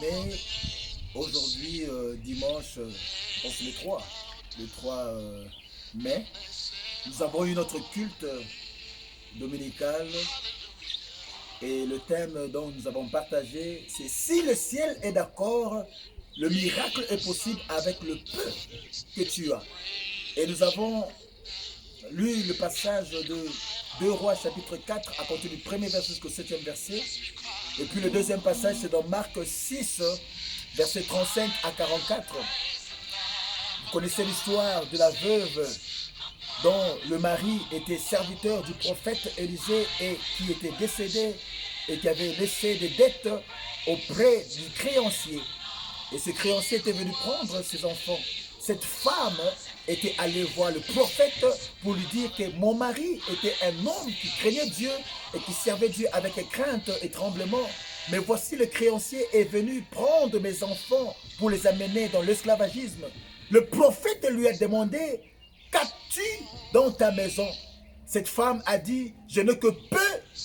bien-aimés, aujourd'hui, dimanche, je pense le 3 mai, nous avons eu notre culte dominical et le thème dont nous avons partagé, c'est si le ciel est d'accord, le miracle est possible avec le peu que tu as. Et nous avons lu le passage de 2 Rois chapitre 4 à compter du premier verset jusqu'au 7e verset. Et puis le deuxième passage, c'est dans Marc 6, verset 35 à 44. Vous connaissez l'histoire de la veuve dont le mari était serviteur du prophète Élisée et qui était décédé et qui avait laissé des dettes auprès du créancier. Et ce créancier était venu prendre ses enfants. Cette femme était allée voir le prophète pour lui dire que mon mari était un homme qui craignait Dieu et qui servait Dieu avec crainte et tremblement. Mais voici le créancier est venu prendre mes enfants pour les amener dans l'esclavagisme. Le prophète lui a demandé, qu'as-tu dans ta maison? Cette femme a dit, je n'ai que peu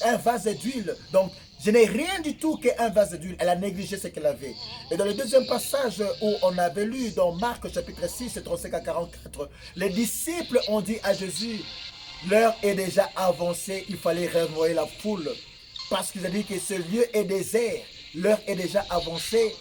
un vase d'huile. Donc, je n'ai rien du tout qu'un vase d'huile. Elle a négligé ce qu'elle avait. Et dans le deuxième passage où on avait lu dans Marc chapitre 6, 35 à 44, les disciples ont dit à Jésus, l'heure est déjà avancée, il fallait renvoyer la foule. Parce qu'ils ont dit que ce lieu est désert, l'heure est déjà avancée.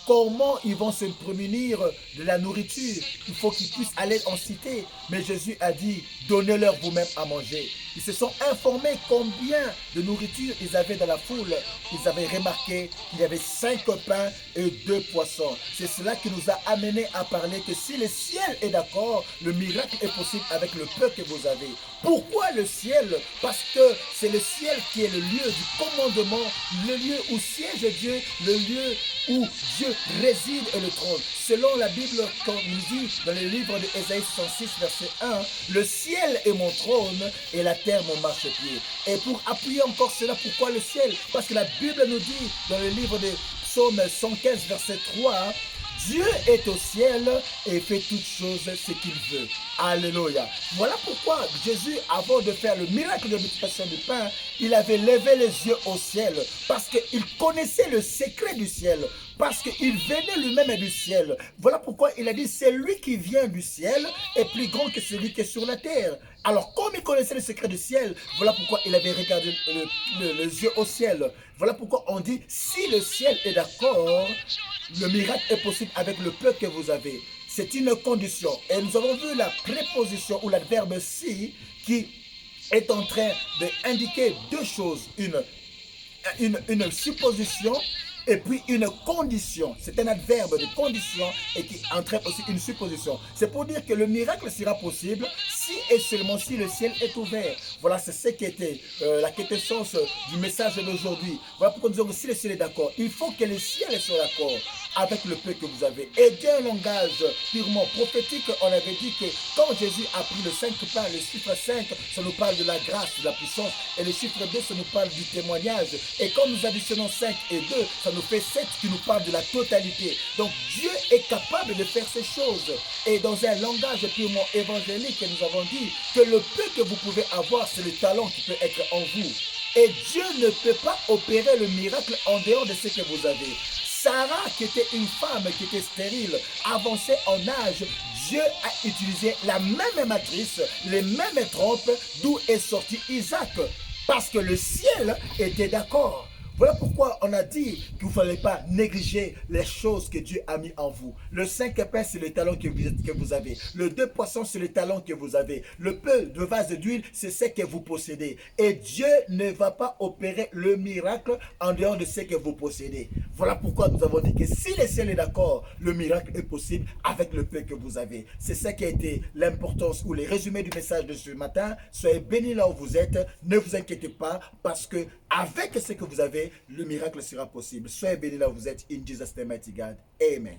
Comment ils vont se prémunir de la nourriture? Il faut qu'ils puissent aller en cité. Mais Jésus a dit, donnez-leur vous-même à manger. Ils se sont informés combien de nourriture ils avaient dans la foule. Ils avaient remarqué qu'il y avait 5 pains et 2 poissons. C'est cela qui nous a amené à parler que si le ciel est d'accord, le miracle est possible avec le peu que vous avez. Pourquoi le ciel? Parce que c'est le ciel qui est le lieu du commandement, le lieu où siège Dieu, le lieu où Dieu réside et le trône. Selon la Bible, comme nous dit dans le livre de Ésaïe 106, verset 1, le ciel est mon trône et la terre mon marchepied. Et pour appuyer encore cela, pourquoi le ciel? Parce que la Bible nous dit dans le livre de Psaume 115, verset 3, Dieu est au ciel et fait toutes choses ce qu'il veut. Alléluia. Voilà pourquoi Jésus, avant de faire le miracle de multiplication du pain, il avait levé les yeux au ciel parce qu'il connaissait le secret du ciel, parce qu'il venait lui-même du ciel. Voilà pourquoi il a dit, c'est lui qui vient du ciel est plus grand que celui qui est sur la terre. Alors, comme il connaissait le secret du ciel, voilà pourquoi il avait regardé les yeux au ciel. Voilà pourquoi on dit, si le ciel est d'accord, le miracle est possible avec le peu que vous avez. C'est une condition. Et nous avons vu la préposition ou l'adverbe si qui est en train d'indiquer deux choses. Une supposition et puis une condition. C'est un adverbe de condition et qui entraîne aussi une supposition. C'est pour dire que le miracle sera possible si et seulement si le ciel est ouvert. Voilà, c'est ce qui était la quintessence du message d'aujourd'hui. Voilà pourquoi nous disons que si le ciel est d'accord, il faut que le ciel soit d'accord avec le peu que vous avez. Et d'un langage purement prophétique, on avait dit que quand Jésus a pris le 5 pains, le chiffre 5, ça nous parle de la grâce, de la puissance. Et le chiffre 2, ça nous parle du témoignage. Et quand nous additionnons 5 et 2, ça nous fait 7 qui nous parle de la totalité. Donc Dieu est capable de faire ces choses. Et dans un langage purement évangélique, nous avons dit que le peu que vous pouvez avoir, c'est le talent qui peut être en vous. Et Dieu ne peut pas opérer le miracle en dehors de ce que vous avez. Sarah, qui était une femme qui était stérile, avancée en âge, Dieu a utilisé la même matrice, les mêmes trompes, d'où est sorti Isaac. Parce que le ciel était d'accord. Voilà pourquoi on a dit qu'il ne fallait pas négliger les choses que Dieu a mis en vous. Le 5 pains, c'est le talent que vous avez. Le 2 poissons, c'est le talent que vous avez. Le peu de vase d'huile, c'est ce que vous possédez. Et Dieu ne va pas opérer le miracle en dehors de ce que vous possédez. Voilà pourquoi nous avons dit que si le ciel est d'accord, le miracle est possible avec le peu que vous avez. C'est ça qui a été l'importance ou les résumés du message de ce matin. Soyez bénis là où vous êtes. Ne vous inquiétez pas parce que avec ce que vous avez, le miracle sera possible. Soyez bénis là où vous êtes. In Jesus' name, mighty God. Amen.